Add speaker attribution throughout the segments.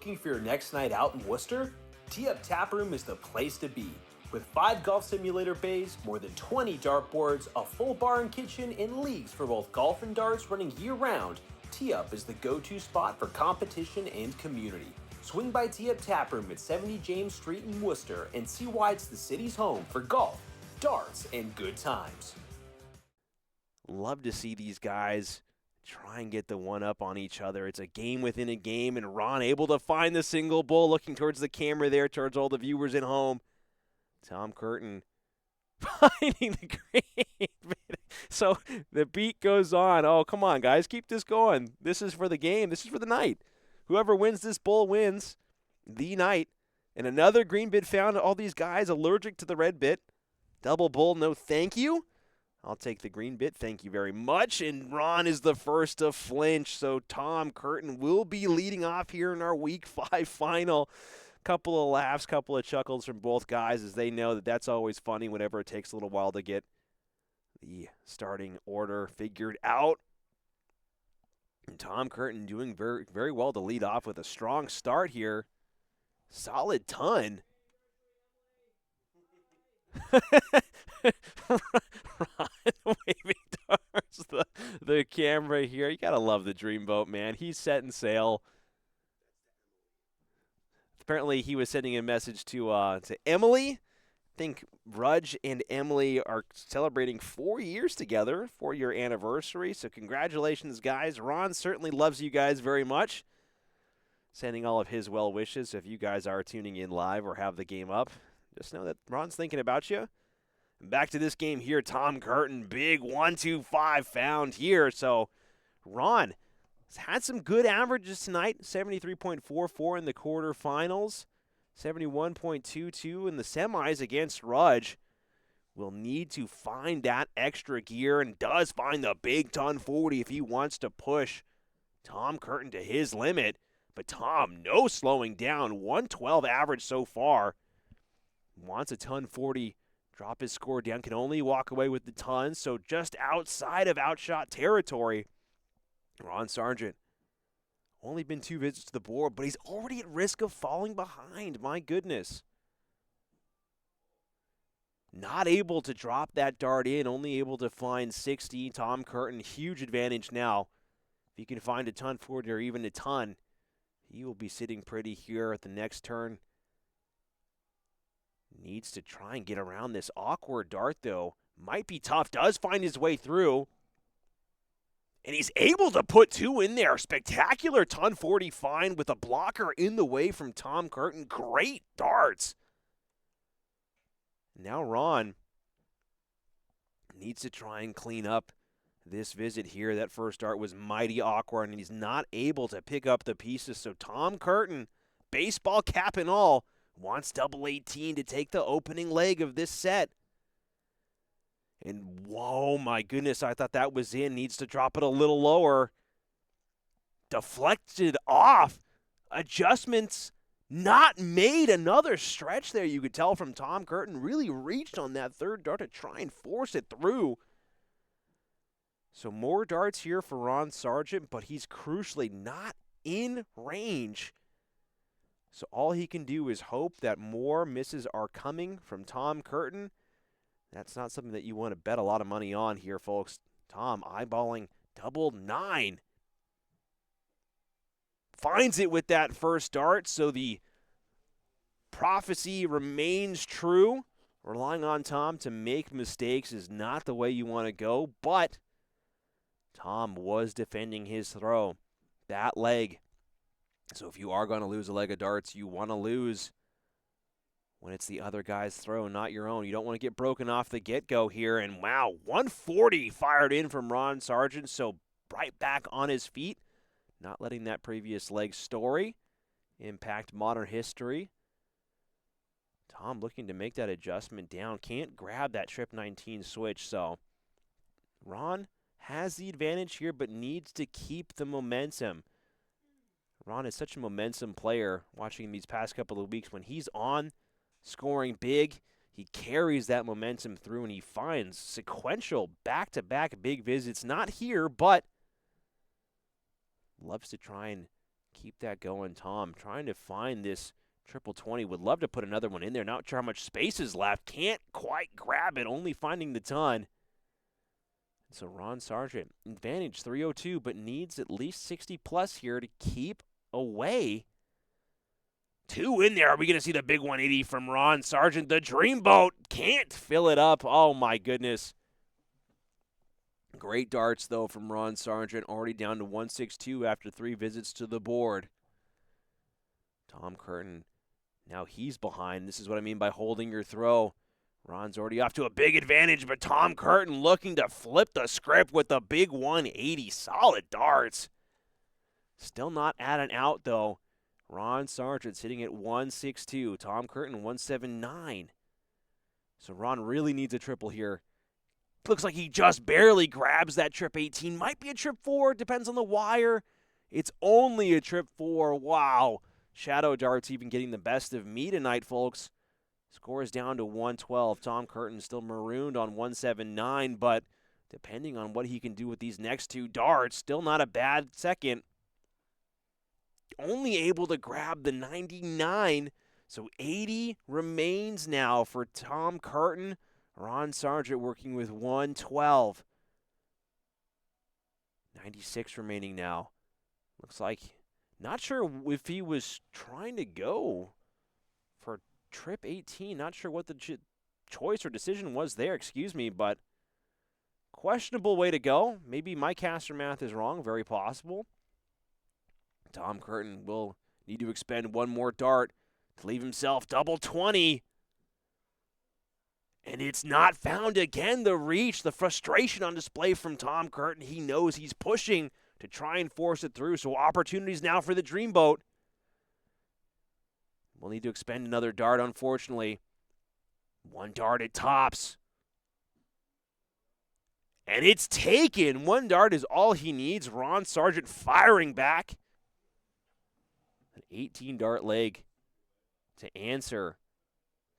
Speaker 1: Looking for your next night out in Worcester? Tee-Up Taproom is the place to be. With 5 golf simulator bays, more than 20 dartboards, a full bar and kitchen, and leagues for both golf and darts running year-round, Tee-Up is the go-to spot for competition and community. Swing by Tee-Up Taproom at 70 James Street in Worcester and see why it's the city's home for golf, darts, and good times.
Speaker 2: Love to see these guys try and get the one up on each other. It's a game within a game, and Ron able to find the single bull, looking towards the camera there, towards all the viewers at home. Tom Curtin finding the green. So the beat goes on. Oh, come on, guys. Keep this going. This is for the game. This is for the night. Whoever wins this bull wins the night. And another green bit found. All these guys allergic to the red bit. Double bull, no thank you. I'll take the green bit. Thank you very much. And Ron is the first to flinch. So Tom Curtin will be leading off here in our Week 5 final. Couple of laughs, couple of chuckles from both guys as they know that that's always funny whenever it takes a little while to get the starting order figured out. And Tom Curtin doing very, very well to lead off with a strong start here. Solid ton. Ron waving towards the camera here. You got to love the Dreamboat, man. He's setting sail. Apparently, he was sending a message to Emily. I think Rudge and Emily are celebrating 4 years together, 4-year anniversary. So congratulations, guys. Ron certainly loves you guys very much. Sending all of his well wishes. So if you guys are tuning in live or have the game up, just know that Ron's thinking about you. And back to this game here, Tom Curtin, big 1-2-5 found here. So Ron had some good averages tonight, 73.44 in the quarterfinals, 71.22 in the semis against Rudge. Will need to find that extra gear and does find the big ton 40 if he wants to push Tom Curtin to his limit. But Tom, no slowing down, 112 average so far. Wants a ton 40, drop his score down, can only walk away with the ton, so just outside of outshot territory. Ron Sargent, only been 2 visits to the board, but he's already at risk of falling behind. My goodness. Not able to drop that dart in, only able to find 60. Tom Curtin, huge advantage now. If he can find a ton 40 or even a ton, he will be sitting pretty here at the next turn. Needs to try and get around this awkward dart, though. Might be tough. Does find his way through. And he's able to put 2 in there. Spectacular ton 40 find with a blocker in the way from Tom Curtin. Great darts. Now Ron needs to try and clean up this visit here. That first dart was mighty awkward, and he's not able to pick up the pieces. So Tom Curtin, baseball cap and all, wants double 18 to take the opening leg of this set. And whoa, my goodness, I thought that was in. Needs to drop it a little lower. Deflected off. Adjustments not made. Another stretch there, you could tell from Tom Curtin. Really reached on that third dart to try and force it through. So more darts here for Ron Sargent, but he's crucially not in range. So all he can do is hope that more misses are coming from Tom Curtin. That's not something that you want to bet a lot of money on here, folks. Tom eyeballing double 9. Finds it with that first dart, so the prophecy remains true. Relying on Tom to make mistakes is not the way you want to go, but Tom was defending his throw. That leg. So if you are going to lose a leg of darts, you want to lose when it's the other guy's throw, not your own. You don't want to get broken off the get-go here. And wow, 140 fired in from Ron Sargent, so right back on his feet. Not letting that previous leg story impact modern history. Tom looking to make that adjustment down. Can't grab that trip 19 switch, so Ron has the advantage here, but needs to keep the momentum. Ron is such a momentum player, watching these past couple of weeks. When he's on, scoring big, he carries that momentum through, and he finds sequential back-to-back big visits. Not here, but loves to try and keep that going. Tom trying to find this triple 20. Would love to put another one in there. Not sure how much space is left. Can't quite grab it, only finding the ton. So Ron Sargent, advantage 302, but needs at least 60 plus here to keep away. 2 in there. Are we going to see the big 180 from Ron Sargent? The Dreamboat can't fill it up. Oh, my goodness. Great darts, though, from Ron Sargent. Already down to 162 after 3 visits to the board. Tom Curtin, now he's behind. This is what I mean by holding your throw. Ron's already off to a big advantage, but Tom Curtin looking to flip the script with the big 180. Solid darts. Still not at an out, though. Ron Sargent sitting at 162. Tom Curtin 179. So Ron really needs a triple here. Looks like he just barely grabs that trip 18. Might be a trip 4. Depends on the wire. It's only a trip 4. Wow. Shadow darts even getting the best of me tonight, folks. Score is down to 112. Tom Curtin still marooned on 179, but depending on what he can do with these next 2 darts, still not a bad second. Only able to grab the 99, so 80 remains now for Tom Curtin. Ron Sargent working with 112. 96 remaining now. Looks like, not sure if he was trying to go for trip 18. Not sure what the choice or decision was there, but questionable way to go. Maybe my caster math is wrong, very possible. Tom Curtin will need to expend one more dart to leave himself double 20. And it's not found again, the reach, the frustration on display from Tom Curtin. He knows he's pushing to try and force it through, so opportunities now for the Dreamboat. We'll need to expend another dart, unfortunately. 1 dart at tops. And it's taken. 1 dart is all he needs. Ron Sargent firing back. An 18-dart leg to answer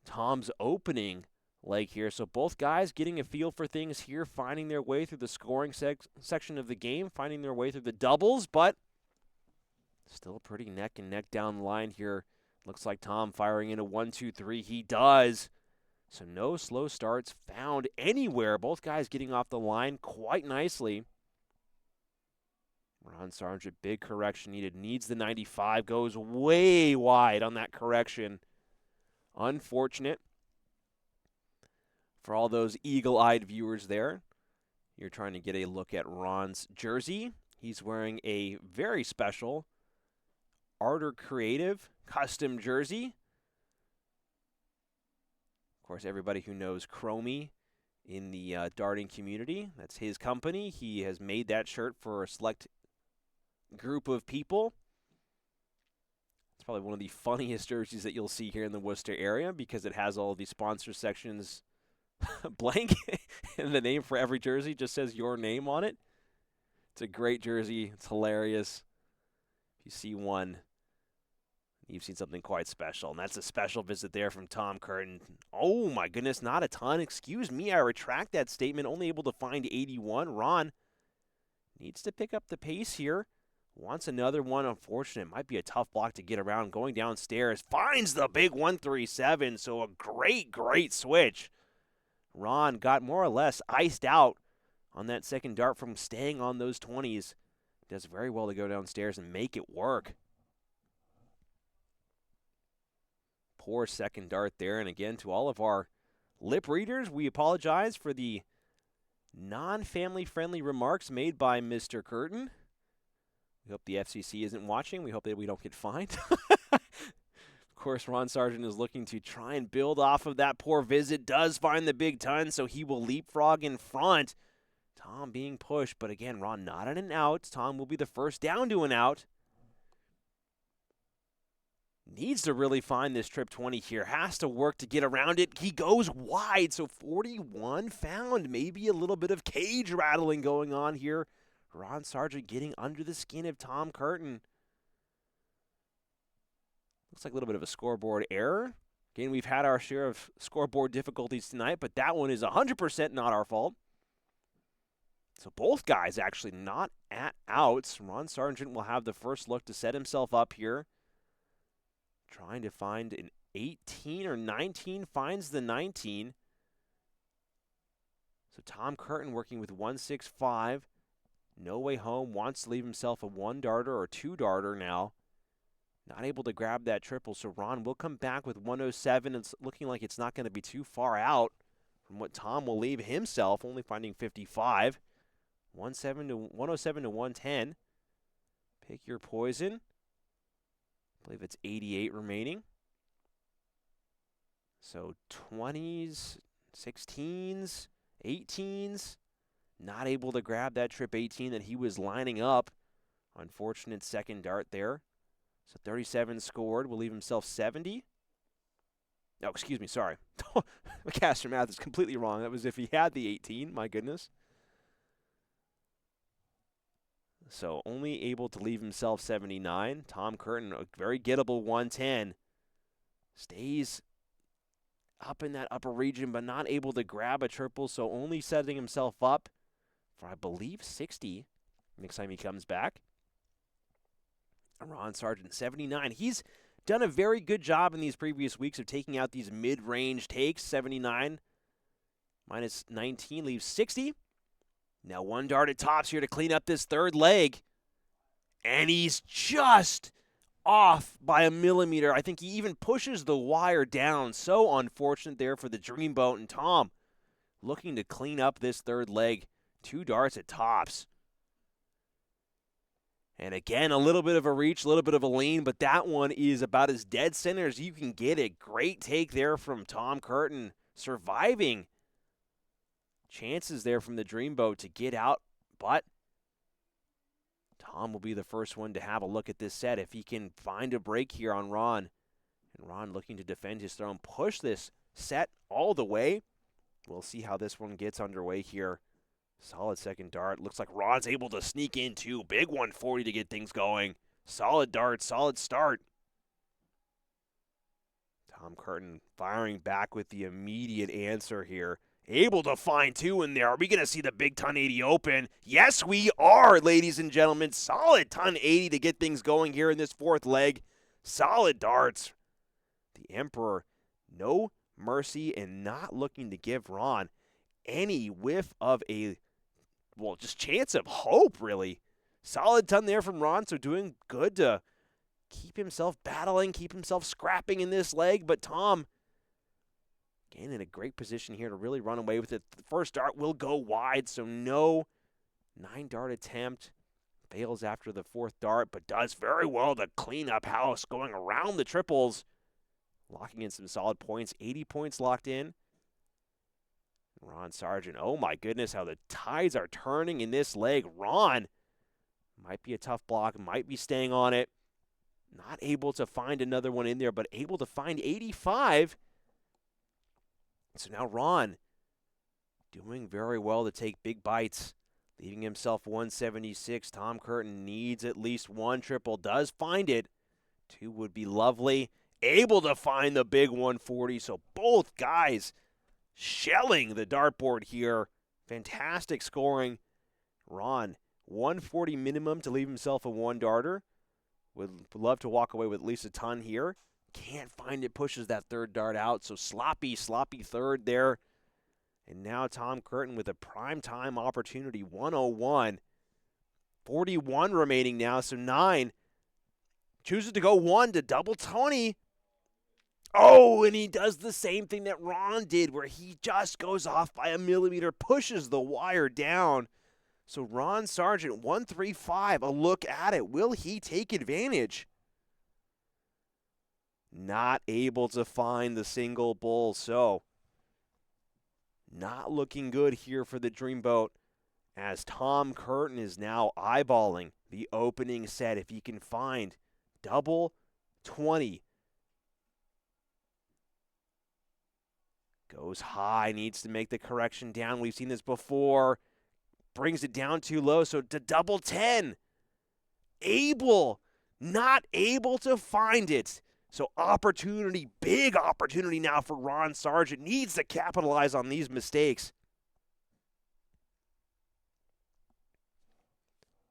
Speaker 2: Tom's opening leg here. So both guys getting a feel for things here, finding their way through the scoring section of the game, finding their way through the doubles, but still pretty neck and neck down the line here. Looks like Tom firing in a 1-2-3. He does. So no slow starts found anywhere. Both guys getting off the line quite nicely. Ron Sargent, big correction needed. Needs the 95. Goes way wide on that correction. Unfortunate. For all those eagle-eyed viewers there, you're trying to get a look at Ron's jersey. He's wearing a very special Arter Creative custom jersey. Of course, everybody who knows Chromie in the darting community, that's his company. He has made that shirt for a select group of people. It's probably one of the funniest jerseys that you'll see here in the Worcester area because it has all of the sponsor sections blank, and the name for every jersey just says your name on it. It's a great jersey. It's hilarious. If you see one, you've seen something quite special, and that's a special visit there from Tom Curtin. Oh, my goodness, not a ton. Excuse me, I retract that statement. Only able to find 81. Ron needs to pick up the pace here. Wants another one. Unfortunate. Might be a tough block to get around. Going downstairs. Finds the big 137, so a great, great switch. Ron got more or less iced out on that second dart from staying on those 20s. Does very well to go downstairs and make it work. Poor second dart there. And again, to all of our lip readers, we apologize for the non-family friendly remarks made by Mr. Curtin. We hope the FCC isn't watching. We hope that we don't get fined. Of course, Ron Sargent is looking to try and build off of that poor visit. Does find the big ton, so he will leapfrog in front. Tom being pushed, but again, Ron not on an out. Tom will be the first down to an out. Needs to really find this trip 20 here. Has to work to get around it. He goes wide, so 41 found. Maybe a little bit of cage rattling going on here. Ron Sargent getting under the skin of Tom Curtin. Looks like a little bit of a scoreboard error. Again, we've had our share of scoreboard difficulties tonight, but that one is 100% not our fault. So both guys actually not at outs. Ron Sargent will have the first look to set himself up here. Trying to find an 18 or 19, finds the 19. So Tom Curtin working with 165. No way home, wants to leave himself a 1-darter or 2-darter now. Not able to grab that triple, so Ron will come back with 107. It's looking like it's not going to be too far out from what Tom will leave himself, only finding 55. 107 to 110. Pick your poison. I believe it's 88 remaining. So 20s, 16s, 18s. Not able to grab that trip 18 that he was lining up. Unfortunate second dart there. So 37 scored. Will leave himself 70. No, excuse me, sorry. My caster math is completely wrong. That was if he had the 18, my goodness. So only able to leave himself 79. Tom Curtin, a very gettable 110. Stays up in that upper region, but not able to grab a triple, so only setting himself up for, I believe, 60 next time he comes back. Ron Sargent, 79. He's done a very good job in these previous weeks of taking out these mid-range takes. 79 minus 19 leaves 60. Now 1 dart at tops here to clean up this third leg. And he's just off by a millimeter. I think he even pushes the wire down. So unfortunate there for the Dreamboat. And Tom looking to clean up this third leg. 2 darts at tops. And again, a little bit of a reach, a little bit of a lean, but that one is about as dead center as you can get it. Great take there from Tom Curtin, surviving chances there from the Dreamboat to get out, but Tom will be the first one to have a look at this set if he can find a break here on Ron. And Ron looking to defend his throne, push this set all the way. We'll see how this one gets underway here. Solid second dart. Looks like Ron's able to sneak in too. Big 140 to get things going. Solid dart, solid start. Tom Curtin firing back with the immediate answer here. Able to find 2 in there. Are we going to see the big ton 80 open? Yes, we are, ladies and gentlemen. Solid ton 80 to get things going here in this fourth leg. Solid darts. The Emperor, no mercy and not looking to give Ron any whiff of a, well, just chance of hope, really. Solid ton there from Ron, so doing good to keep himself battling, keep himself scrapping in this leg. But Tom, again, in a great position here to really run away with it. The first dart will go wide, so no 9-dart attempt. Fails after the 4th dart, but does very well to clean up house, going around the triples. Locking in some solid points, 80 points locked in. Ron Sargent, oh my goodness, how the tides are turning in this leg. Ron might be a tough block, might be staying on it. Not able to find another one in there, but able to find 85. So now Ron doing very well to take big bites, leaving himself 176. Tom Curtin needs at least 1 triple, does find it. 2 would be lovely. Able to find the big 140, so both guys shelling the dartboard here. Fantastic scoring. Ron, 140 minimum to leave himself a 1-darter. Would love to walk away with at least a ton here. Can't find it, pushes that 3rd dart out. So sloppy 3rd there. And now Tom Curtin with a prime time opportunity, 101. 41 remaining now, so 9. Chooses to go 1 to double 20. Oh, and he does the same thing that Ron did, where he just goes off by a millimeter, pushes the wire down. So Ron Sargent, 135, a look at it. Will he take advantage? Not able to find the single bull, so not looking good here for the Dreamboat, as Tom Curtin is now eyeballing the opening set. If he can find double 20. Goes high, needs to make the correction down. We've seen this before. Brings it down too low, so to double 10. Not able to find it. So opportunity, big opportunity now for Ron Sargent. Needs to capitalize on these mistakes.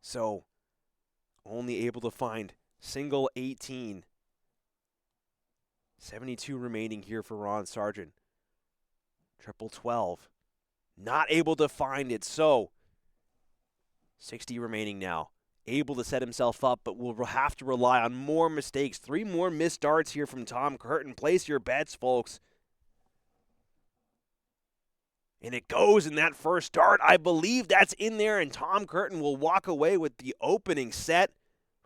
Speaker 2: So, only able to find single 18. 72 remaining here for Ron Sargent. Triple 12. Not able to find it, so 60 remaining now. Able to set himself up, but will have to rely on more mistakes. 3 more missed darts here from Tom Curtin. Place your bets, folks. And it goes in that first dart. I believe that's in there, and Tom Curtin will walk away with the opening set.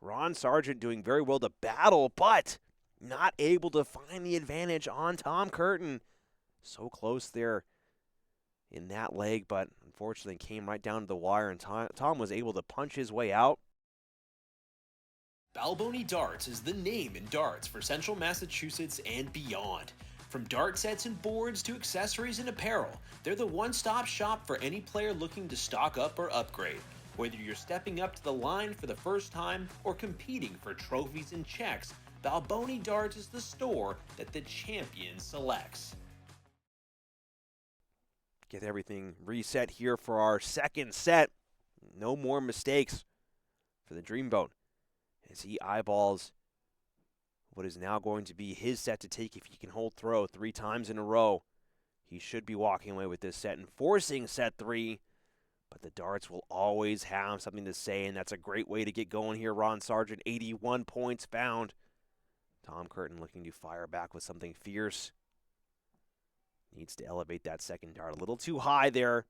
Speaker 2: Ron Sargent doing very well to battle, but not able to find the advantage on Tom Curtin. So close there in that leg, but unfortunately came right down to the wire, and Tom was able to punch his way out.
Speaker 1: Balboni Darts is the name in darts for Central Massachusetts and beyond. From dart sets and boards to accessories and apparel, they're the one-stop shop for any player looking to stock up or upgrade. Whether you're stepping up to the line for the first time or competing for trophies and checks, Balboni Darts is the store that the champion selects.
Speaker 2: Get everything reset here for our second set. No more mistakes for the Dreamboat as he eyeballs what is now going to be his set to take if he can hold throw 3 times in a row. He should be walking away with this set and forcing set 3, but the darts will always have something to say, and that's a great way to get going here. Ron Sargent, 81 points found. Tom Curtin looking to fire back with something fierce. Needs to elevate that second dart a little too high there.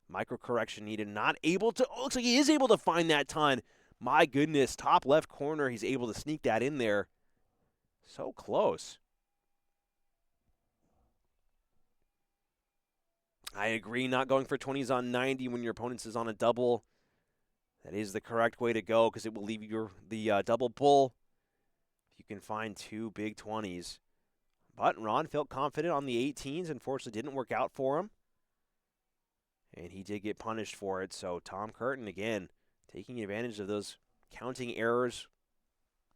Speaker 2: Micro correction needed. Not able to. Oh, looks like he is able to find that ton. My goodness, top left corner. He's able to sneak that in there. So close. I agree, not going for 20s on 90 when your opponent is on a double. That is the correct way to go because it will leave you the double pull if you can find 2 big 20s. But Ron felt confident on the 18s. Unfortunately, didn't work out for him. And he did get punished for it. So Tom Curtin, again, taking advantage of those counting errors,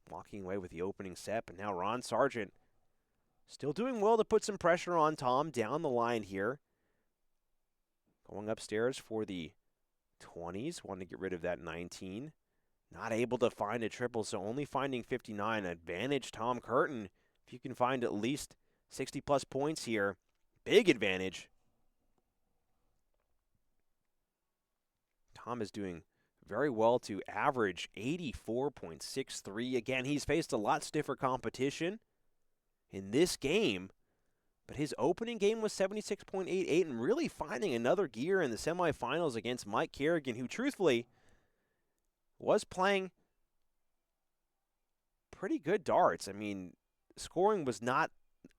Speaker 2: walking away with the opening set. But now Ron Sargent still doing well to put some pressure on Tom down the line here. Going upstairs for the 20s. Wanted to get rid of that 19. Not able to find a triple, so only finding 59. Advantage Tom Curtin. If you can find at least 60-plus points here, big advantage. Tom is doing very well to average 84.63. Again, he's faced a lot stiffer competition in this game, but his opening game was 76.88 and really finding another gear in the semifinals against Mike Kerrigan, who truthfully was playing pretty good darts. I mean, scoring was not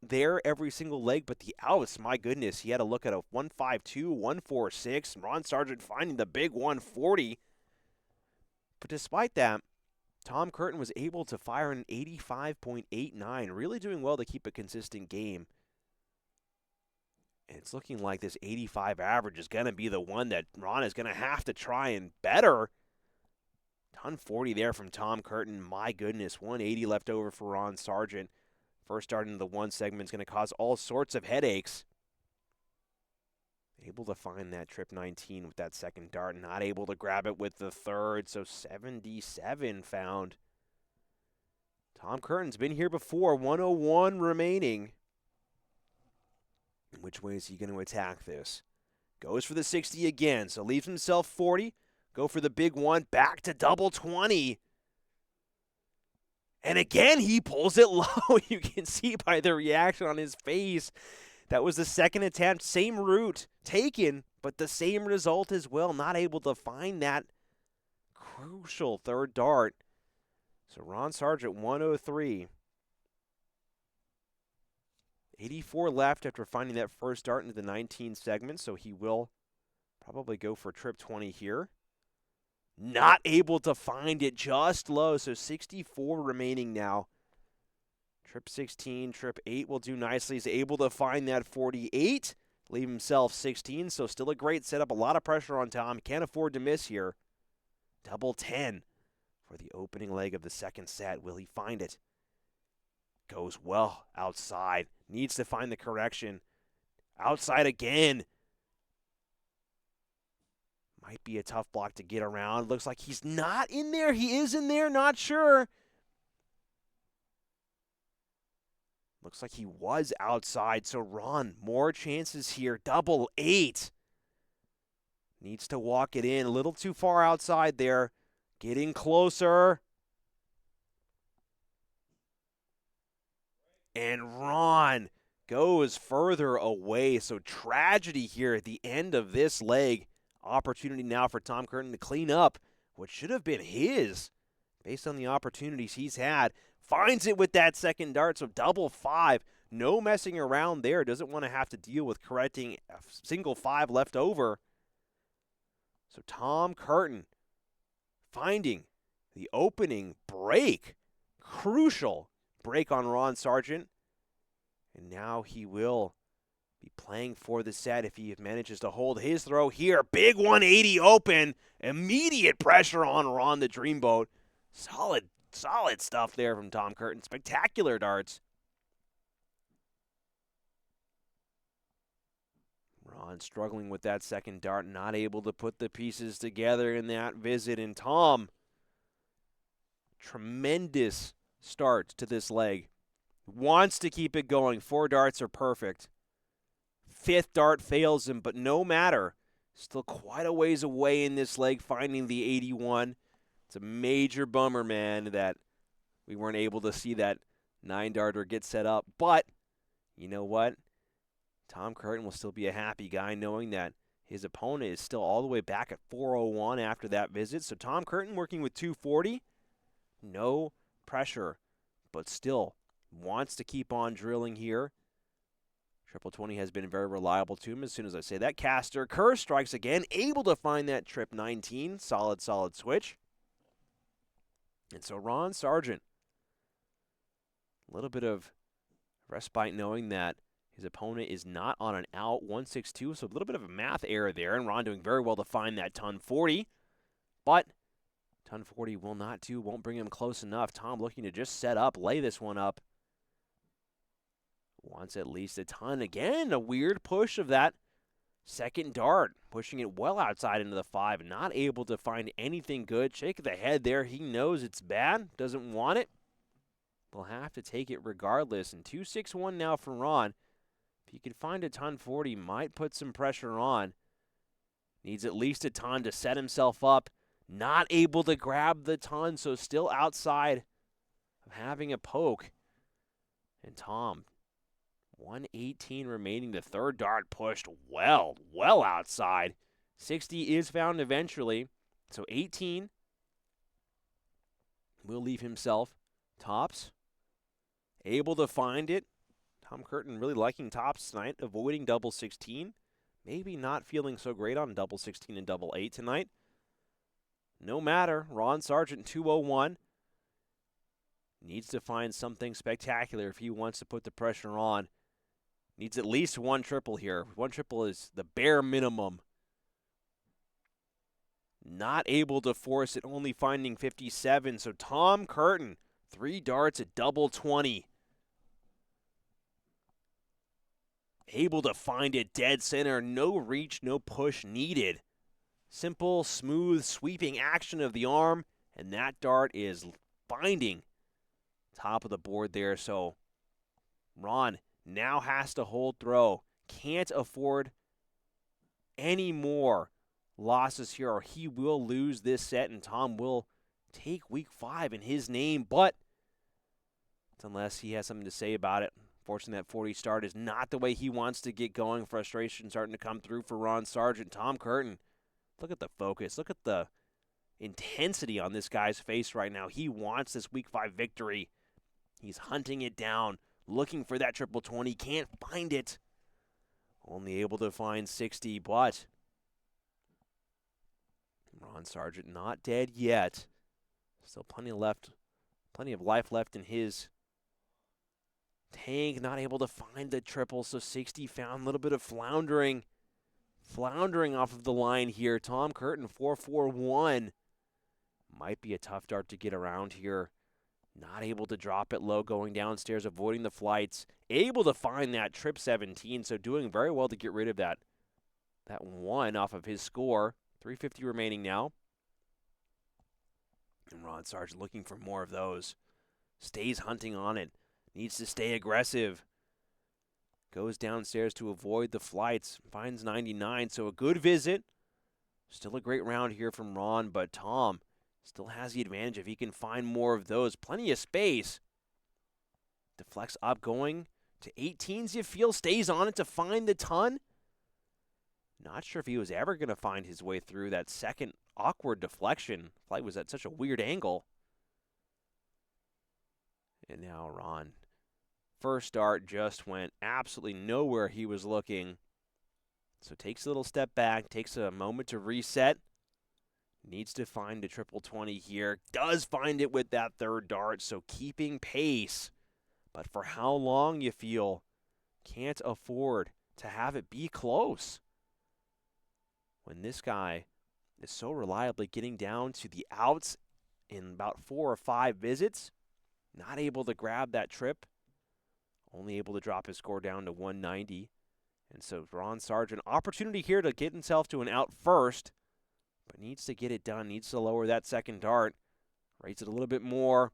Speaker 2: there every single leg, but the outs, my goodness, he had to look at a 152, 146, Ron Sargent finding the big 140. But despite that, Tom Curtin was able to fire an 85.89, really doing well to keep a consistent game. And it's looking like this 85 average is going to be the one that Ron is going to have to try and better. 140 there from Tom Curtin. My goodness, 180 left over for Ron Sargent. First dart into the 1 segment is going to cause all sorts of headaches. Able to find that trip 19 with that second dart. Not able to grab it with the third, so 77 found. Tom Curtin's been here before. 101 remaining. Which way is he going to attack this? Goes for the 60 again, so leaves himself 40. Go for the big one, back to double 20. And again, he pulls it low. You can see by the reaction on his face. That was the second attempt. Same route taken, but the same result as well. Not able to find that crucial third dart. So Ron Sargent, 103. 84 left after finding that first dart into the 19 segment, so he will probably go for trip 20 here. Not able to find it, just low, so 64 remaining now. Trip 16, trip 8 will do nicely. He's able to find that 48, leave himself 16, so still a great setup. A lot of pressure on Tom. Can't afford to miss here. Double 10 for the opening leg of the second set. Will he find it? Goes well outside. Needs to find the correction. Outside again. Might be a tough block to get around. Looks like he's not in there. He is in there, not sure. Looks like he was outside, so Ron, more chances here. Double 8. Needs to walk it in. A little too far outside there. Getting closer. And Ron goes further away. So tragedy here at the end of this leg. Opportunity now for Tom Curtin to clean up what should have been his based on the opportunities he's had. Finds it with that second dart, so double 5. No messing around there. Doesn't want to have to deal with correcting a single 5 left over. So Tom Curtin finding the opening break. Crucial break on Ron Sargent. And now he will be playing for the set if he manages to hold his throw here. Big 180 open. Immediate pressure on Ron the Dreamboat. Solid stuff there from Tom Curtin. Spectacular darts. Ron struggling with that second dart, not able to put the pieces together in that visit. And Tom, tremendous start to this leg. Wants to keep it going. 4 darts are perfect. 5th dart fails him, but no matter. Still quite a ways away in this leg, finding the 81. It's a major bummer, man, that we weren't able to see that 9-darter get set up. But you know what? Tom Curtin will still be a happy guy knowing that his opponent is still all the way back at 401 after that visit. So Tom Curtin working with 240. No pressure, but still wants to keep on drilling here. Triple 20 has been very reliable to him. As soon as I say that, caster, Kerr strikes again, able to find that trip 19. Solid switch. And so Ron Sargent, a little bit of respite knowing that his opponent is not on an out, 162, so a little bit of a math error there, and Ron doing very well to find that ton 40. But ton 40 will not do, won't bring him close enough. Tom looking to just set up, lay this one up. Wants at least a ton. Again, a weird push of that second dart, pushing it well outside into the 5. Not able to find anything good. Shake of the head there. He knows it's bad. Doesn't want it. Will have to take it regardless. And 2-6-1 now for Ron. If he can find a ton 40, might put some pressure on. Needs at least a ton to set himself up. Not able to grab the ton, so still outside of having a poke. And Tom, 118 remaining. The 3rd dart pushed well outside. 60 is found eventually. So 18 will leave himself tops. Able to find it. Tom Curtin really liking tops tonight, avoiding double 16. Maybe not feeling so great on double 16 and double 8 tonight. No matter. Ron Sargent 201. Needs to find something spectacular if he wants to put the pressure on. Needs at least 1 triple here. 1 triple is the bare minimum. Not able to force it, only finding 57. So Tom Curtin, 3 darts at double 20. Able to find it dead center. No reach, no push needed. Simple, smooth, sweeping action of the arm. And that dart is finding top of the board there. So Ron now has to hold throw. Can't afford any more losses here, or he will lose this set, and Tom will take week 5 in his name. But unless he has something to say about it, unfortunately, that 40 start is not the way he wants to get going. Frustration starting to come through for Ron Sargent. Tom Curtin, look at the focus. Look at the intensity on this guy's face right now. He wants this week 5 victory. He's hunting it down. Looking for that triple 20, can't find it. Only able to find 60, but Ron Sargent not dead yet. Still plenty of life left in his tank. Not able to find the triple, so 60 found. A little bit of floundering off of the line here. Tom Curtin 4-4-1. Might be a tough dart to get around here. Not able to drop it low, going downstairs, avoiding the flights. Able to find that trip 17, so doing very well to get rid of that 1 off of his score. 350 remaining now. And Ron Sargent looking for more of those. Stays hunting on it. Needs to stay aggressive. Goes downstairs to avoid the flights. Finds 99, so a good visit. Still a great round here from Ron, but Tom still has the advantage if he can find more of those. Plenty of space. Deflects up, going to 18s, you feel. Stays on it to find the ton. Not sure if he was ever going to find his way through that second awkward deflection. Flight was at such a weird angle. And now Ron. First dart just went absolutely nowhere he was looking. So takes a little step back, takes a moment to reset. Needs to find a triple 20 here. Does find it with that third dart, so keeping pace. But for how long, you feel? Can't afford to have it be close. When this guy is so reliably getting down to the outs in about 4 or 5 visits, not able to grab that trip, only able to drop his score down to 190. And so Ron Sargent, opportunity here to get himself to an out first, but needs to get it done, needs to lower that second dart, raise it a little bit more,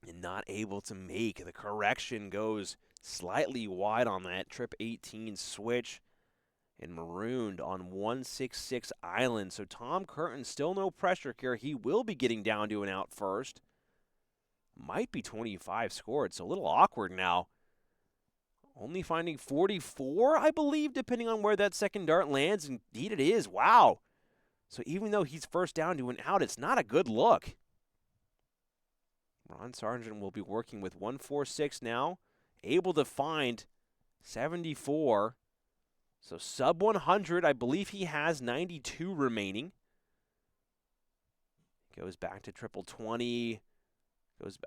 Speaker 2: and not able to make. The correction goes slightly wide on that trip 18 switch, and marooned on 166 Island. So Tom Curtin, still no pressure here. He will be getting down to an out first. Might be 25 scored, so a little awkward now. Only finding 44, I believe, depending on where that second dart lands. Indeed it is. Wow. So even though he's first down to an out, it's not a good look. Ron Sargent will be working with 146 now. Able to find 74. So sub 100, I believe he has 92 remaining. Goes back to triple 20.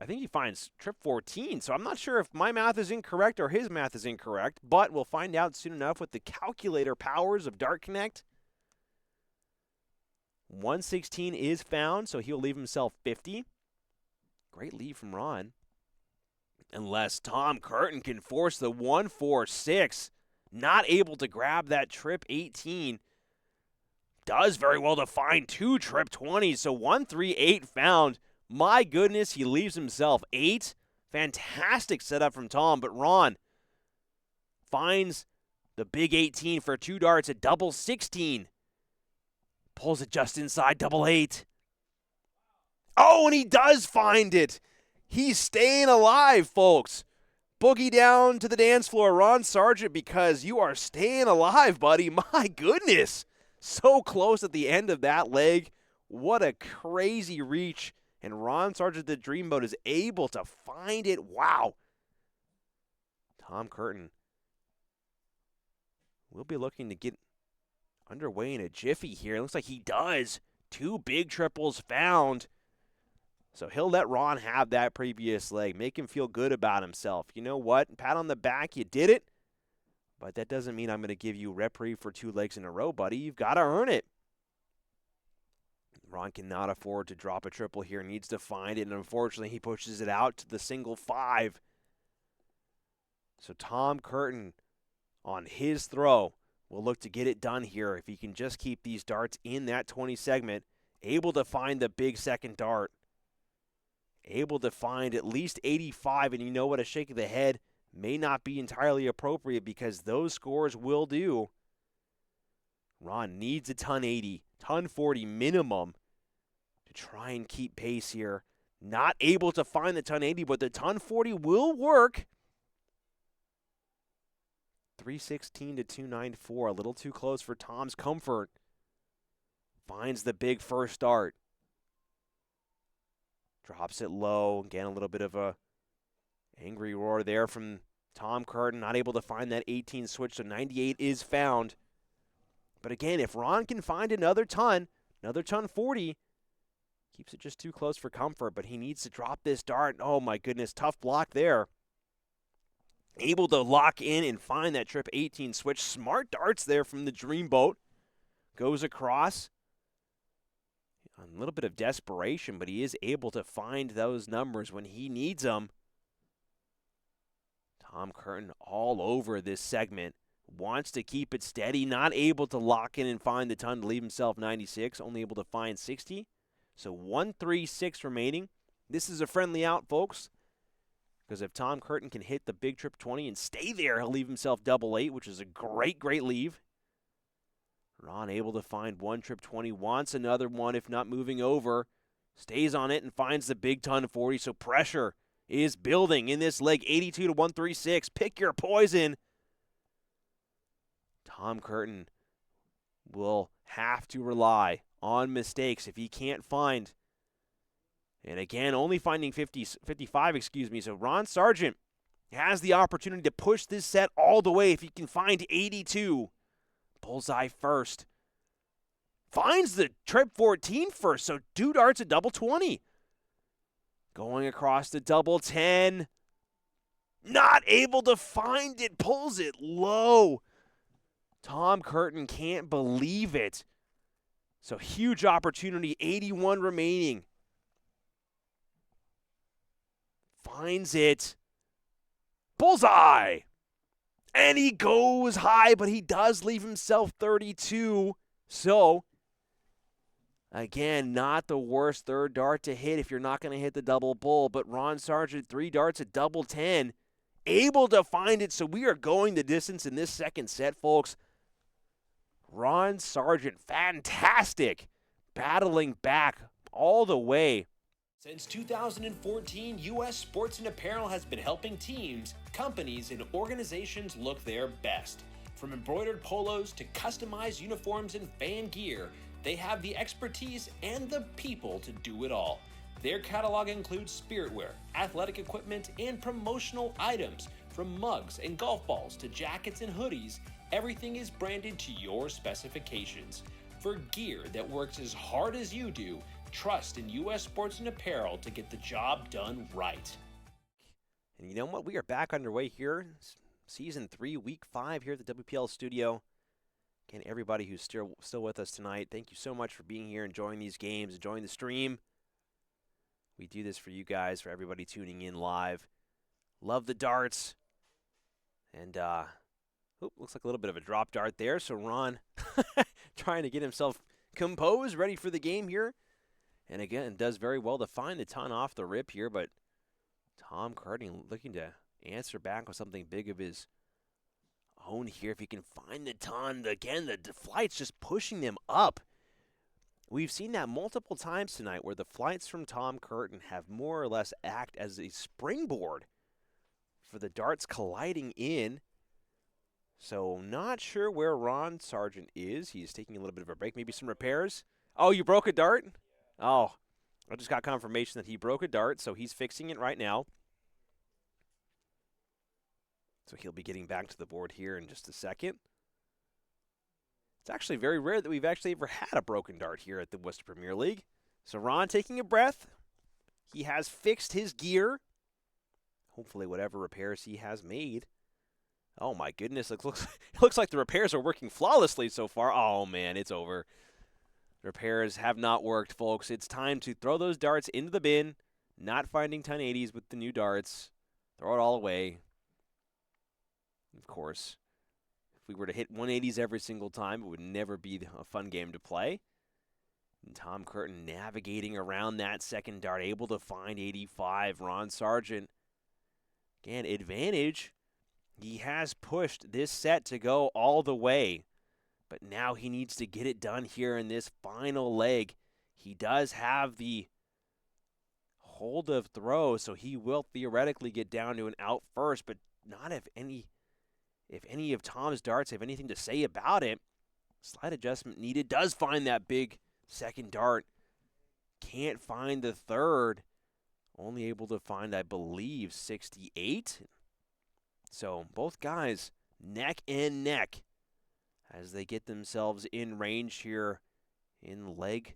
Speaker 2: I think he finds trip 14, so I'm not sure if my math is incorrect or his math is incorrect, but we'll find out soon enough with the calculator powers of Dart Connect. 116 is found, so he'll leave himself 50. Great lead from Ron. Unless Tom Curtin can force the 146. Not able to grab that trip 18. Does very well to find 2 trip 20s, so 138 found. My goodness, he leaves himself 8. Fantastic setup from Tom, but Ron finds the big 18 for 2 darts at double 16. Pulls it just inside double 8. Oh, and he does find it. He's staying alive, folks. Boogie down to the dance floor, Ron Sargent, because you are staying alive, buddy. My goodness. So close at the end of that leg. What a crazy reach. And Ron Sargent, the Dreamboat, is able to find it. Wow. Tom Curtin will be looking to get underway in a jiffy here. It looks like he does. 2 big triples found. So he'll let Ron have that previous leg. Make him feel good about himself. You know what? Pat on the back. You did it. But that doesn't mean I'm going to give you reprieve for 2 legs in a row, buddy. You've got to earn it. Ron cannot afford to drop a triple here. Needs to find it, and unfortunately he pushes it out to the single 5. So Tom Curtin, on his throw, will look to get it done here. If he can just keep these darts in that 20 segment, able to find the big second dart. Able to find at least 85, and you know what? A shake of the head may not be entirely appropriate because those scores will do. Ron needs a ton 80, ton 40 minimum to try and keep pace here. Not able to find the ton 80, but the ton 40 will work. 316 to 294, a little too close for Tom's comfort. Finds the big first dart. Drops it low. Again, a little bit of a angry roar there from Tom Curtin. Not able to find that 18 switch, so 98 is found. But again, if Ron can find another ton 40, keeps it just too close for comfort, but he needs to drop this dart. Oh my goodness, tough block there. Able to lock in and find that trip 18 switch. Smart darts there from the Dreamboat. Goes across. A little bit of desperation, but he is able to find those numbers when he needs them. Tom Curtin all over this segment wants to keep it steady, not able to lock in and find the ton to leave himself 96, only able to find 60. So 136 remaining. This is a friendly out, folks, because if Tom Curtin can hit the big trip 20 and stay there, he'll leave himself double 8, which is a great leave. Ron able to find one trip 20, wants another one, if not moving over. Stays on it and finds the big ton 40, so pressure is building in this leg, 82 to 136. Pick your poison. Tom Curtin will have to rely on mistakes if he can't find. And again, only finding 55, so Ron Sargent has the opportunity to push this set all the way if he can find 82. Bullseye first. Finds the trip 14 first, so 2 darts at double 20. Going across the double 10. Not able to find it, pulls it low. Tom Curtin can't believe it. So huge opportunity, 81 remaining. Finds it. Bullseye! And he goes high, but he does leave himself 32. So, again, not the worst third dart to hit if you're not going to hit the double bull. But Ron Sargent, 3 darts at double 10. Able to find it, so we are going the distance in this second set, folks. Ron Sargent, fantastic. Battling back all the way.
Speaker 1: Since 2014, U.S. Sports and Apparel has been helping teams, companies, and organizations look their best. From embroidered polos to customized uniforms and fan gear, they have the expertise and the people to do it all. Their catalog includes spiritwear, athletic equipment, and promotional items. From mugs and golf balls to jackets and hoodies, everything is branded to your specifications. For gear that works as hard as you do, trust in U.S. Sports and Apparel to get the job done right.
Speaker 2: And you know what? We are back underway here. Season 3, Week 5 here at the WPL studio. Again, everybody who's still with us tonight, thank you so much for being here, enjoying these games, enjoying the stream. We do this for you guys, for everybody tuning in live. Love the darts. And, looks like a little bit of a drop dart there. So Ron trying to get himself composed, ready for the game here. And again, does very well to find the ton off the rip here, but Tom Curtin looking to answer back with something big of his own here. If he can find the ton, again, the flight's just pushing them up. We've seen that multiple times tonight where the flights from Tom Curtin have more or less act as a springboard for the darts colliding in. So not sure where Ron Sargent is. He's taking a little bit of a break, maybe some repairs. Oh, you broke a dart? Oh, I just got confirmation that he broke a dart, so he's fixing it right now. So he'll be getting back to the board here in just a second. It's actually very rare that we've actually ever had a broken dart here at the Worcester Premier League. So Ron taking a breath. He has fixed his gear. Hopefully whatever repairs he has made. Oh my goodness, it looks like the repairs are working flawlessly so far. Oh man, it's over. Repairs have not worked, folks. It's time to throw those darts into the bin. Not finding 1080s with the new darts. Throw it all away. Of course, if we were to hit 180s every single time, it would never be a fun game to play. And Tom Curtin navigating around that second dart, able to find 85. Ron Sargent, again, advantage. He has pushed this set to go all the way. But now he needs to get it done here in this final leg. He does have the hold of throw, so he will theoretically get down to an out first, but not if any of Tom's darts have anything to say about it. Slight adjustment needed. Does find that big second dart. Can't find the third. Only able to find, I believe, 68. So both guys neck and neck as they get themselves in range here in leg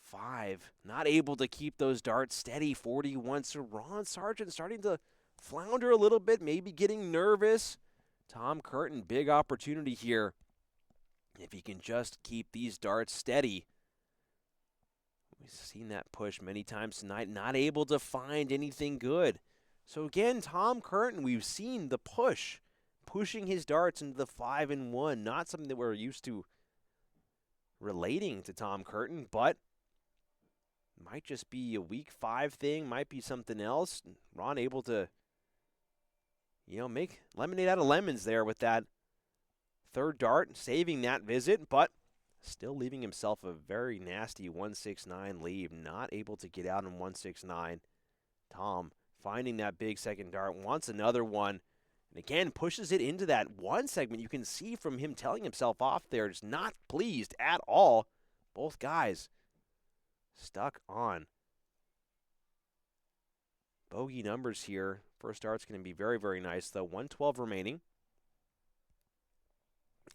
Speaker 2: 5. Not able to keep those darts steady. 41. So Ron Sargent starting to flounder a little bit, maybe getting nervous. Tom Curtin, big opportunity here. If he can just keep these darts steady. We've seen that push many times tonight. Not able to find anything good. So again, Tom Curtin, we've seen the push pushing his darts into the 5-1. Not something that we're used to relating to Tom Curtin, but might just be a week 5 thing, might be something else. Ron able to, make lemonade out of lemons there with that third dart, saving that visit, but still leaving himself a very nasty 169 lead. Not able to get out in 169. Tom finding that big second dart, wants another one, and again pushes it into that one segment. You can see from him telling himself off there, just not pleased at all. Both guys stuck on bogey numbers here. First dart's going to be very, very nice, though. 112 remaining.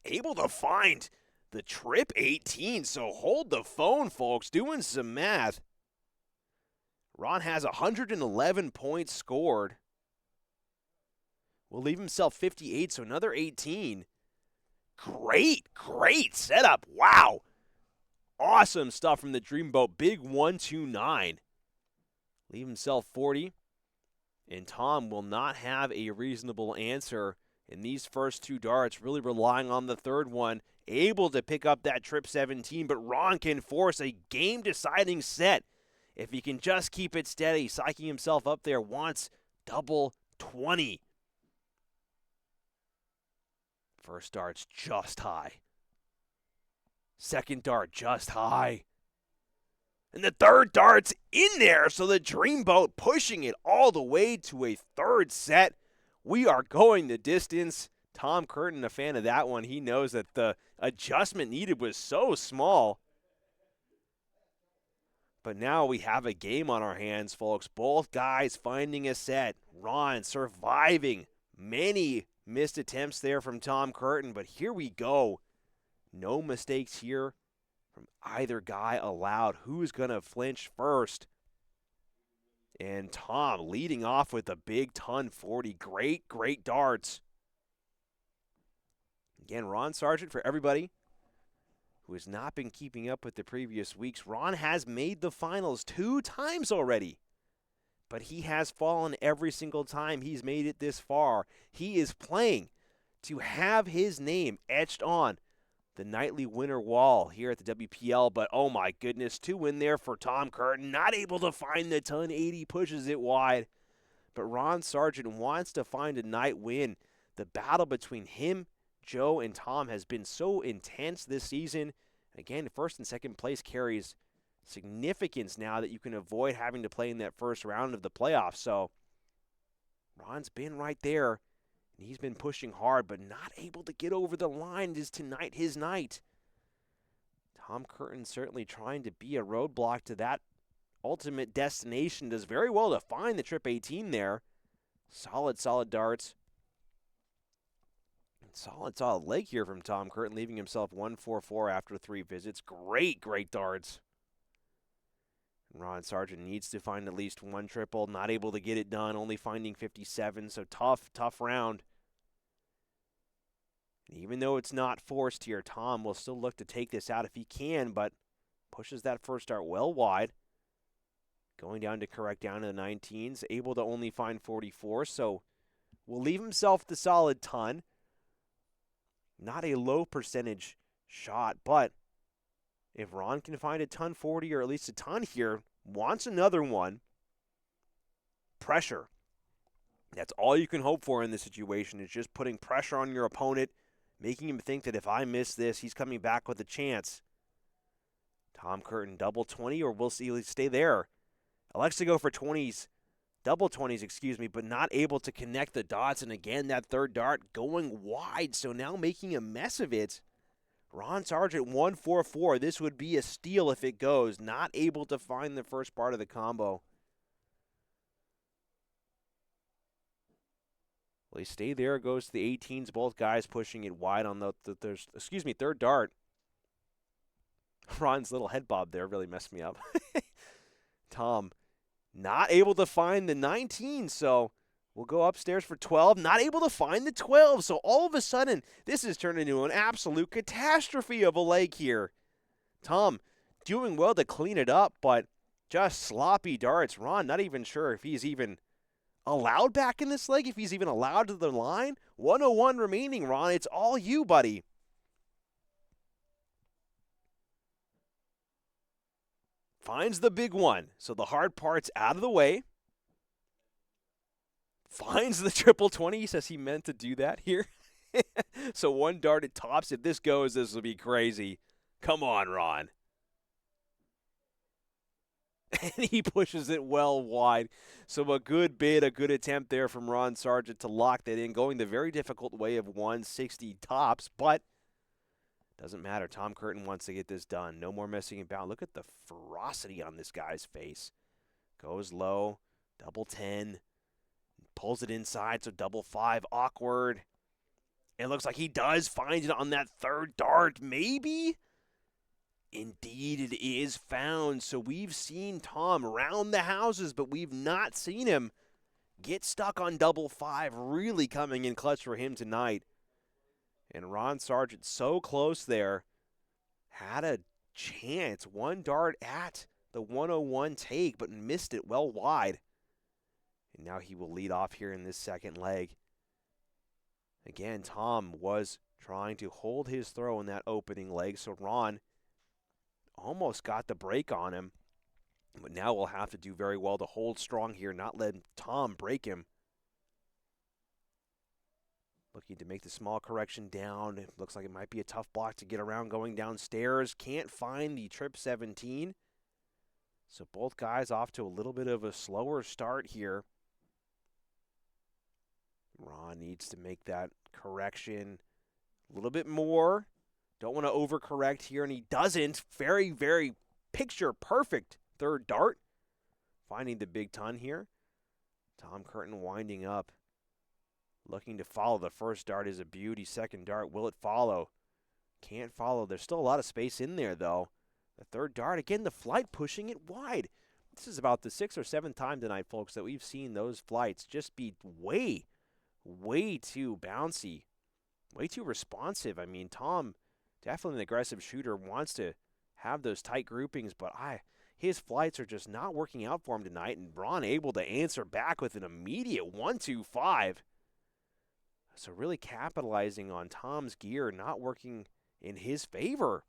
Speaker 2: Able to find the trip 18, so hold the phone, folks. Doing some math. Ron has 111 points scored. Will leave himself 58, so another 18. Great setup. Wow. Awesome stuff from the Dreamboat. Big 129. Leave himself 40. And Tom will not have a reasonable answer in these first 2 darts, really relying on the third one. Able to pick up that trip 17, but Ron can force a game-deciding set if he can just keep it steady. Psyching himself up there, wants double 20. First dart's just high. Second dart just high. And the third dart's in there, so the Dreamboat pushing it all the way to a third set. We are going the distance. Tom Curtin, a fan of that one, he knows that the adjustment needed was so small. But now we have a game on our hands, folks. Both guys finding a set. Ron surviving many missed attempts there from Tom Curtin, but here we go. No mistakes here from either guy allowed. Who's going to flinch first? And Tom leading off with a big ton 40. Great darts. Again, Ron Sargent, for everybody who has not been keeping up with the previous weeks, Ron has made the finals 2 times already. But he has fallen every single time he's made it this far. He is playing to have his name etched on the nightly winner wall here at the WPL. But oh my goodness, 2 in there for Tom Curtin. Not able to find the ton. 80 pushes it wide. But Ron Sargent wants to find a night win. The battle between him, Joe, and Tom has been so intense this season. Again, first and second place carries significance now that you can avoid having to play in that first round of the playoffs. So Ron's been right there, and he's been pushing hard, but not able to get over the line. Is tonight his night? Tom Curtin certainly trying to be a roadblock to that ultimate destination. Does very well to find the trip 18 there. Solid darts. Solid leg here from Tom Curtin, leaving himself 144 after 3 visits. Great darts. Ron Sargent needs to find at least 1 triple. Not able to get it done, only finding 57. So tough round. Even though it's not forced here, Tom will still look to take this out if he can, but pushes that first dart well wide. Going down to correct down to the 19s. Able to only find 44, so will leave himself the solid ton. Not a low percentage shot, but if Ron can find a ton 40 or at least a ton here, wants another one. Pressure. That's all you can hope for in this situation, is just putting pressure on your opponent, making him think that if I miss this, he's coming back with a chance. Tom Curtin, double 20, or we'll see, he'll stay there. Elects to go for 20s, double 20s, but not able to connect the dots. And again, that third dart going wide, so now making a mess of it. Ron Sargent 144. This would be a steal if it goes. Not able to find the first part of the combo. Well, he stayed there. Goes to the 18s. Both guys pushing it wide on the third dart. Ron's little head bob there really messed me up. Tom not able to find the 19, so we'll go upstairs for 12. Not able to find the 12, so all of a sudden, this has turned into an absolute catastrophe of a leg here. Tom doing well to clean it up, but just sloppy darts. Ron not even sure if he's even allowed back in this leg, if he's even allowed to the line. 101 remaining, Ron. It's all you, buddy. Finds the big one. So the hard part's out of the way. Finds the triple 20. He says he meant to do that here. So one dart at tops. If this goes, this will be crazy. Come on, Ron. And he pushes it well wide. So a good bid, a good attempt there from Ron Sargent to lock that in, going the very difficult way of 160 tops, but doesn't matter. Tom Curtin wants to get this done. No more messing about. Look at the ferocity on this guy's face. Goes low, double 10, pulls it inside, so double 5, awkward. It looks like he does find it on that third dart, maybe? Indeed, it is found. So we've seen Tom round the houses, but we've not seen him get stuck on double 5, really coming in clutch for him tonight. And Ron Sargent so close there, had a chance. One dart at the 101 take, but missed it well wide. And now he will lead off here in this second leg. Again, Tom was trying to hold his throw in that opening leg, so Ron almost got the break on him. But now we'll have to do very well to hold strong here, not let Tom break him. Looking to make the small correction down. It looks like it might be a tough block to get around going downstairs. Can't find the trip 17. So both guys off to a little bit of a slower start here. Ron needs to make that correction a little bit more. Don't want to overcorrect here, and he doesn't. Very, very picture perfect third dart. Finding the big ton here. Tom Curtin winding up. Looking to follow. The first dart is a beauty. Second dart, will it follow? Can't follow. There's still a lot of space in there, though. The third dart, again, the flight pushing it wide. This is about the 6th or 7th time tonight, folks, that we've seen those flights just be way too bouncy. Way too responsive. I mean, Tom, definitely an aggressive shooter, wants to have those tight groupings, but his flights are just not working out for him tonight, and Ron able to answer back with an immediate 1-2-5. So really capitalizing on Tom's gear not working in his favor.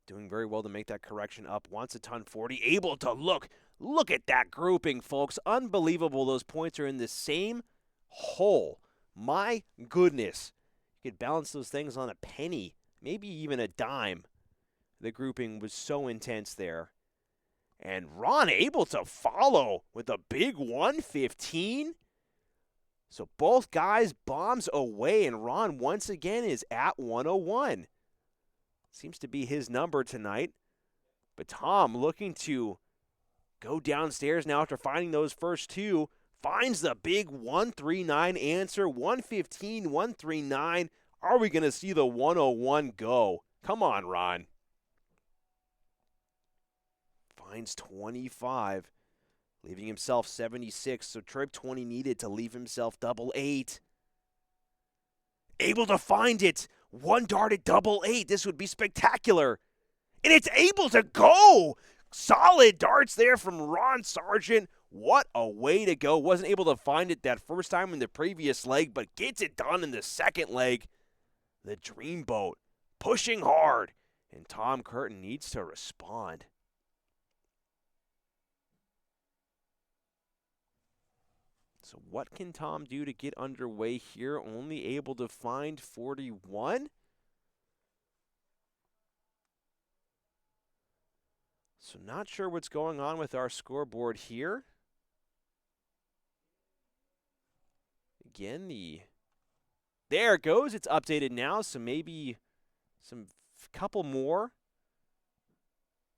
Speaker 2: Doing very well to make that correction up. Wants a ton 40. Able to look at that grouping, folks. Unbelievable. Those points are in the same hole. My goodness. You could balance those things on a penny, maybe even a dime. The grouping was so intense there. And Ron able to follow with a big 115. So both guys bombs away, and Ron once again is at 101. Seems to be his number tonight. But Tom looking to go downstairs now after finding those first two. Finds the big 139 answer, 115, 139. Are we going to see the 101 go? Come on, Ron. Finds 25. Leaving himself 76, so trip 20 needed to leave himself double 8. Able to find it. One dart at double 8. This would be spectacular. And it's able to go. Solid darts there from Ron Sargent. What a way to go. Wasn't able to find it that first time in the previous leg, but gets it done in the second leg. The Dreamboat pushing hard, and Tom Curtin needs to respond. So what can Tom do to get underway here? Only able to find 41. So not sure what's going on with our scoreboard here. Again, there it goes. It's updated now, so maybe some couple more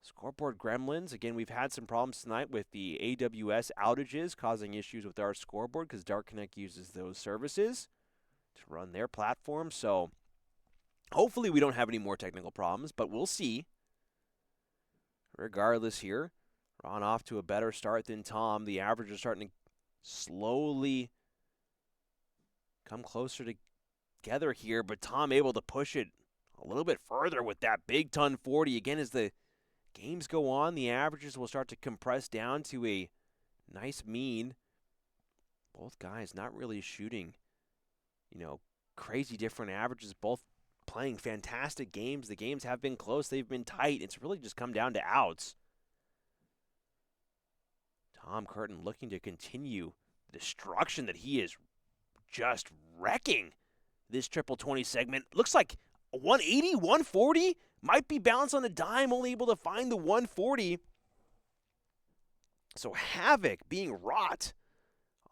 Speaker 2: scoreboard gremlins. Again, we've had some problems tonight with the AWS outages causing issues with our scoreboard because Dart Connect uses those services to run their platform. So hopefully we don't have any more technical problems, but we'll see. Regardless here, Ron off to a better start than Tom. The average is starting to slowly come closer together here, but Tom able to push it a little bit further with that big ton 40. Again, as the games go on, the averages will start to compress down to a Nice mean. Both guys not really shooting, crazy different averages. Both playing fantastic games. The games have been close. They've been tight. It's really just come down to outs. Tom Curtin looking to continue the destruction that he is just wrecking this triple 20 segment. Looks like 180, 140. Might be balanced on a dime, only able to find the 140. So havoc being wrought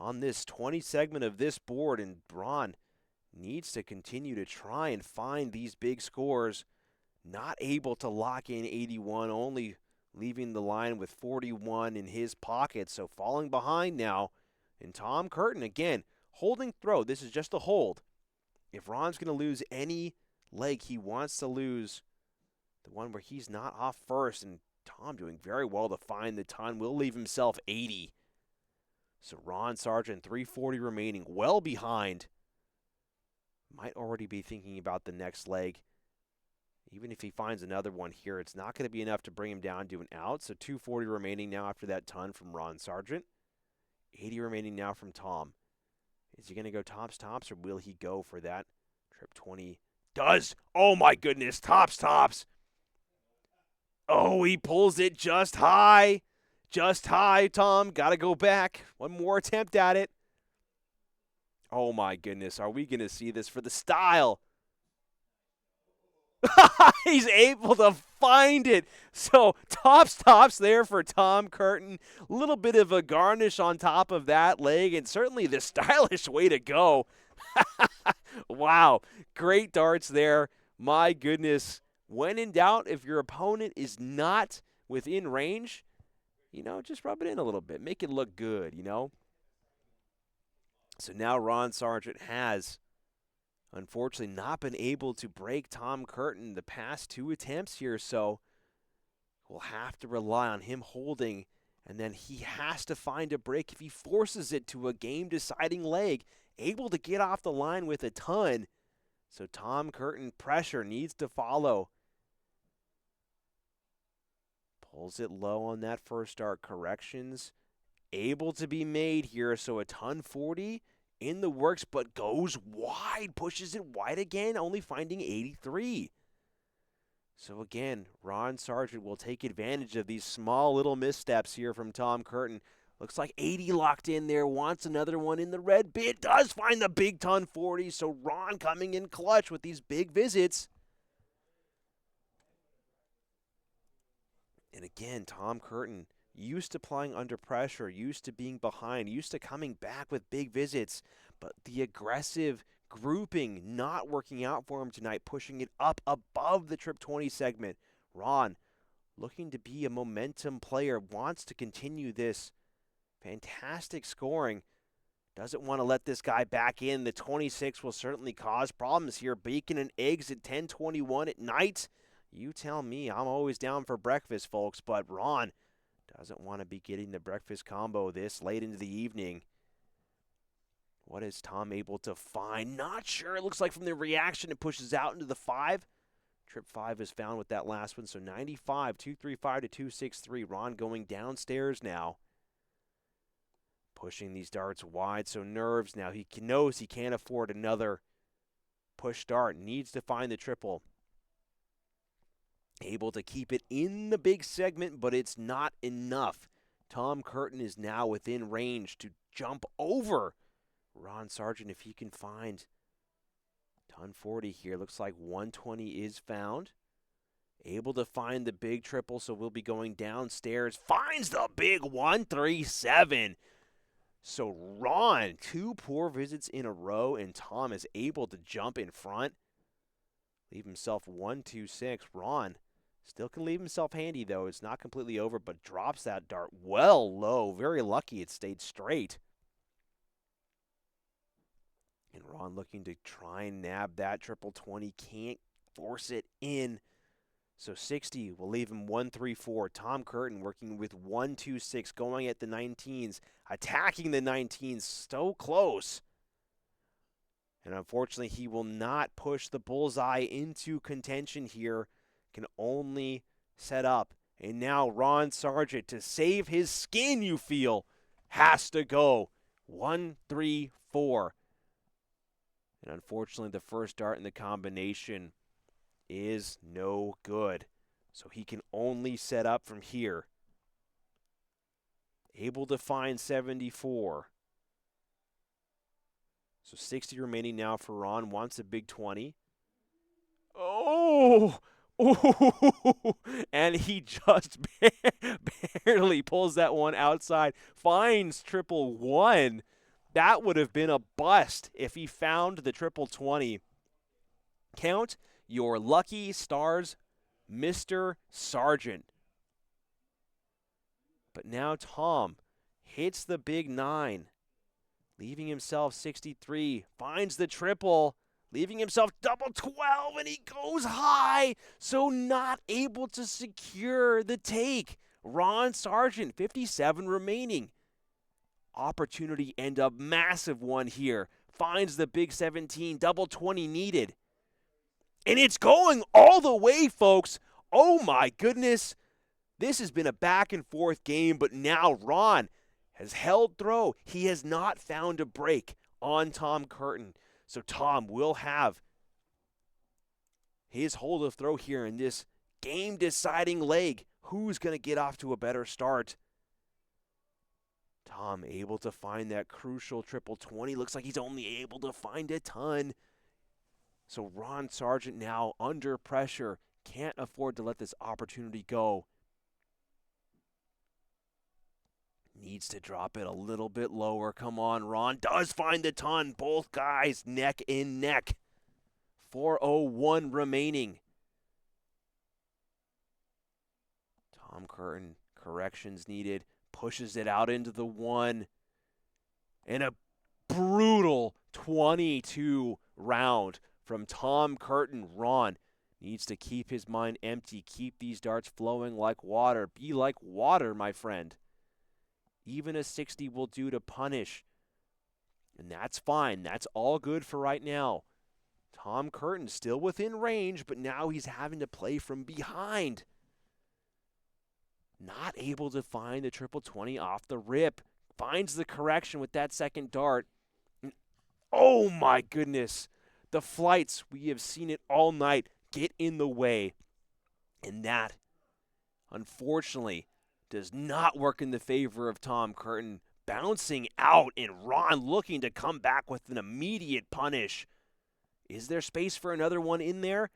Speaker 2: on this 20 segment of this board, and Ron needs to continue to try and find these big scores. Not able to lock in 81, only leaving the line with 41 in his pocket. So falling behind now. And Tom Curtin, again, holding throw. This is just a hold. If Ron's going to lose any leg, he wants to lose the one where he's not off first. And Tom doing very well to find the ton. Will leave himself 80. So Ron Sargent, 340 remaining, well behind. Might already be thinking about the next leg. Even if he finds another one here, it's not going to be enough to bring him down to an out. So 240 remaining now after that ton from Ron Sargent. 80 remaining now from Tom. Is he going to go tops, or will he go for that trip 20? Does! Oh my goodness, tops. Oh, he pulls it just high. Just high, Tom. Got to go back. One more attempt at it. Oh my goodness, are we going to see this for the style? He's able to find it. So tops there for Tom Curtin. A little bit of a garnish on top of that leg, and certainly the stylish way to go. Wow, great darts there. My goodness. When in doubt, if your opponent is not within range, just rub it in a little bit. Make it look good, So now Ron Sargent has, unfortunately, not been able to break Tom Curtin the past two attempts here, so we'll have to rely on him holding, and then he has to find a break if he forces it to a game-deciding leg, able to get off the line with a ton. So Tom Curtin, pressure needs to follow. Pulls it low on that first dart. Corrections able to be made here, so a ton 40 in the works, but goes wide, pushes it wide again, only finding 83. So again, Ron Sargent will take advantage of these small little missteps here from Tom Curtin. Looks like 80 locked in there, wants another one in the red bit, does find the big ton 40, so Ron coming in clutch with these big visits. And again, Tom Curtin used to playing under pressure, used to being behind, used to coming back with big visits, but the aggressive grouping not working out for him tonight, pushing it up above the trip 20 segment. Ron, looking to be a momentum player, wants to continue this fantastic scoring. Doesn't want to let this guy back in. The 26 will certainly cause problems here. Bacon and eggs at 10:21 at night. You tell me. I'm always down for breakfast, folks, but Ron doesn't want to be getting the breakfast combo this late into the evening. What is Tom able to find? Not sure. It looks like from the reaction it pushes out into the 5. Trip 5 is found with that last one, so 95, 235 to 263. Ron going downstairs now. Pushing these darts wide, so nerves now. He knows he can't afford another push dart. Needs to find the triple. Able to keep it in the big segment, but it's not enough. Tom Curtin is now within range to jump over Ron Sargent if he can find ton 40 here. Looks like 120 is found. Able to find the big triple, so we'll be going downstairs. Finds the big 137. So Ron, 2 poor visits in a row, and Tom is able to jump in front. Leave himself 126. Ron still can leave himself handy, though. It's not completely over, but drops that dart well low. Very lucky it stayed straight. And Ron looking to try and nab that triple 20. Can't force it in. So 60 will leave him 134. Tom Curtin working with 126, going at the 19s, attacking the 19s, so close. And unfortunately, he will not push the bullseye into contention here. Can only set up. And now Ron Sargent, to save his skin, you feel, has to go. 1, 3, 4. And unfortunately, the first dart in the combination is no good. So he can only set up from here. Able to find 74. So 60 remaining now for Ron. Wants a big 20. Oh! Ooh, and he just barely pulls that one outside. Finds triple 1. That would have been a bust if he found the triple 20. Count your lucky stars, Mr. Sargent. But now Tom hits the big 9, leaving himself 63. Finds the triple, leaving himself double 12, and he goes high, so not able to secure the take. Ron Sargent, 57 remaining. Opportunity and a massive one here. Finds the big 17, double 20 needed. And it's going all the way, folks. Oh my goodness. This has been a back and forth game, but now Ron has held throw. He has not found a break on Tom Curtin. So Tom will have his hold of throw here in this game-deciding leg. Who's going to get off to a better start? Tom able to find that crucial triple 20. Looks like he's only able to find a ton. So Ron Sargent now under pressure. Can't afford to let this opportunity go. Needs to drop it a little bit lower. Come on, Ron. Does find the ton. Both guys neck in neck. 4:01 remaining. Tom Curtin, corrections needed. Pushes it out into the 1. And a brutal 22 round from Tom Curtin. Ron needs to keep his mind empty. Keep these darts flowing like water. Be like water, my friend. Even a 60 will do to punish. And that's fine. That's all good for right now. Tom Curtin still within range, but now he's having to play from behind. Not able to find the triple 20 off the rip. Finds the correction with that second dart. Oh my goodness. The flights, we have seen it all night, get in the way. And that, unfortunately, does not work in the favor of Tom Curtin. Bouncing out and Ron looking to come back with an immediate punish. Is there space for another one in there?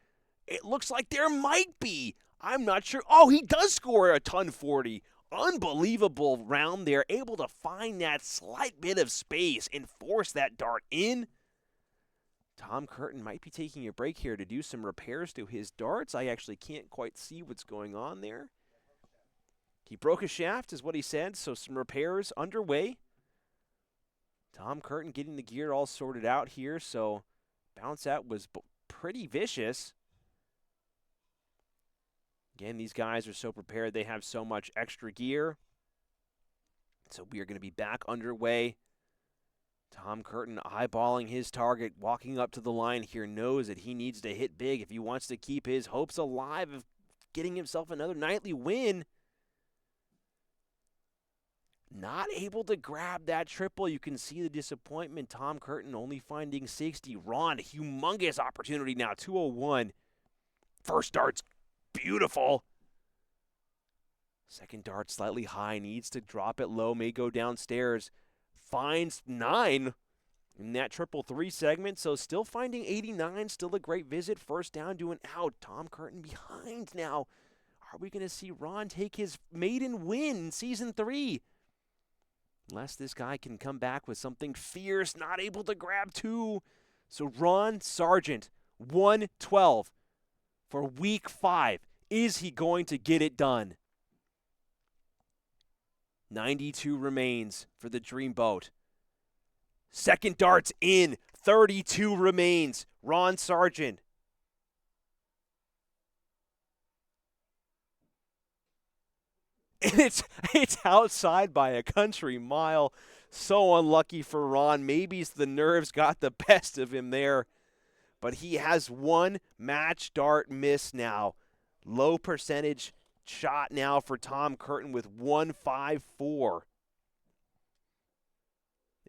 Speaker 2: It looks like there might be. I'm not sure. Oh, he does score a ton 40. Unbelievable round there. Able to find that slight bit of space and force that dart in. Tom Curtin might be taking a break here to do some repairs to his darts. I actually can't quite see what's going on there. He broke a shaft is what he said, so some repairs underway. Tom Curtin getting the gear all sorted out here, so bounce out was pretty vicious. Again, these guys are so prepared. They have so much extra gear. So we are going to be back underway. Tom Curtin eyeballing his target, walking up to the line here, knows that he needs to hit big if he wants to keep his hopes alive of getting himself another nightly win. Not able to grab that triple. You can see the disappointment. Tom Curtin only finding 60. Ron, humongous opportunity now, 2:01. First dart's beautiful. Second dart slightly high, needs to drop it low, may go downstairs. Finds 9 in that triple 3 segment, so still finding 89, still a great visit. First down to an out. Tom Curtin behind now. Are we going to see Ron take his maiden win in Season 3? Unless this guy can come back with something fierce, not able to grab 2. So Ron Sargent, 112 for Week 5. Is he going to get it done? 92 remains for the Dreamboat. Second dart's in. 32 remains. Ron Sargent. And it's outside by a country mile. So unlucky for Ron. Maybe the nerves got the best of him there. But he has one match dart miss now. Low percentage shot now for Tom Curtin with 154.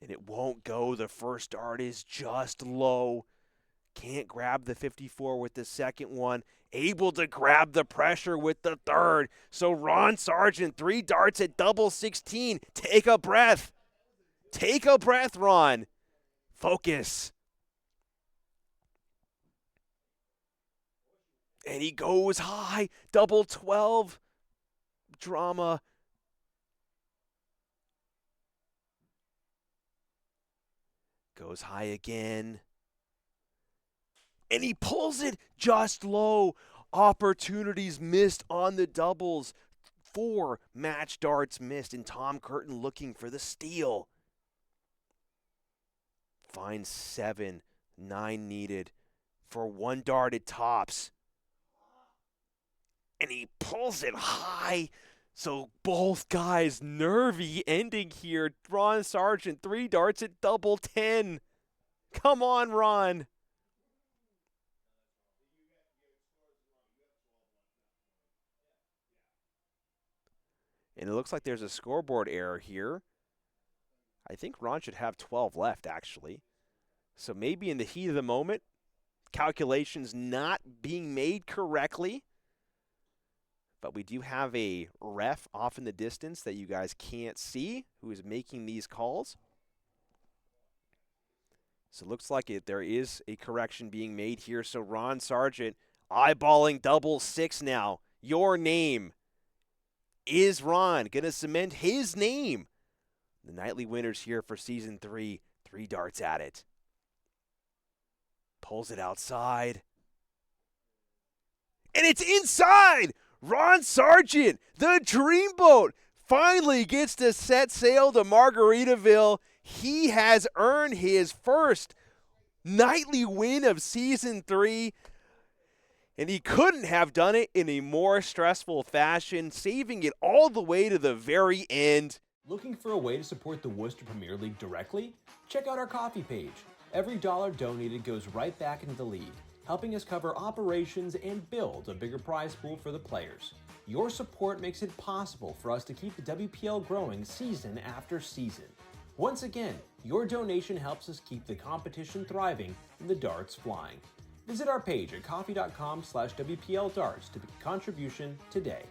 Speaker 2: And it won't go. The first dart is just low. Can't grab the 54 with the second one. Able to grab the pressure with the third. So Ron Sargent, 3 darts at double 16. Take a breath. Take a breath, Ron. Focus. And he goes high. Double 12. Drama. Goes high again. And he pulls it just low. Opportunities missed on the doubles. 4 match darts missed, and Tom Curtin looking for the steal. Finds 7, 9 needed for 1 dart at tops. And he pulls it high. So both guys nervy ending here. Ron Sargent, 3 darts at double 10. Come on, Ron. And it looks like there's a scoreboard error here. I think Ron should have 12 left, actually. So maybe in the heat of the moment, calculations not being made correctly. But we do have a ref off in the distance that you guys can't see who is making these calls. So it looks like there is a correction being made here. So Ron Sargent eyeballing double 6 now. Your name. Is Ron going to cement his name? The nightly winners here for season 3. 3 darts at it. Pulls it outside. And it's inside! Ron Sargent, the dreamboat, finally gets to set sail to Margaritaville. He has earned his first nightly win of season 3. And he couldn't have done it in a more stressful fashion, saving it all the way to the very end.
Speaker 1: Looking for a way to support the Worcester Premier League directly? Check out our coffee page. Every dollar donated goes right back into the league, helping us cover operations and build a bigger prize pool for the players. Your support makes it possible for us to keep the WPL growing season after season. Once again, your donation helps us keep the competition thriving and the darts flying. Visit our page at coffee.com/WPL darts to make a contribution today.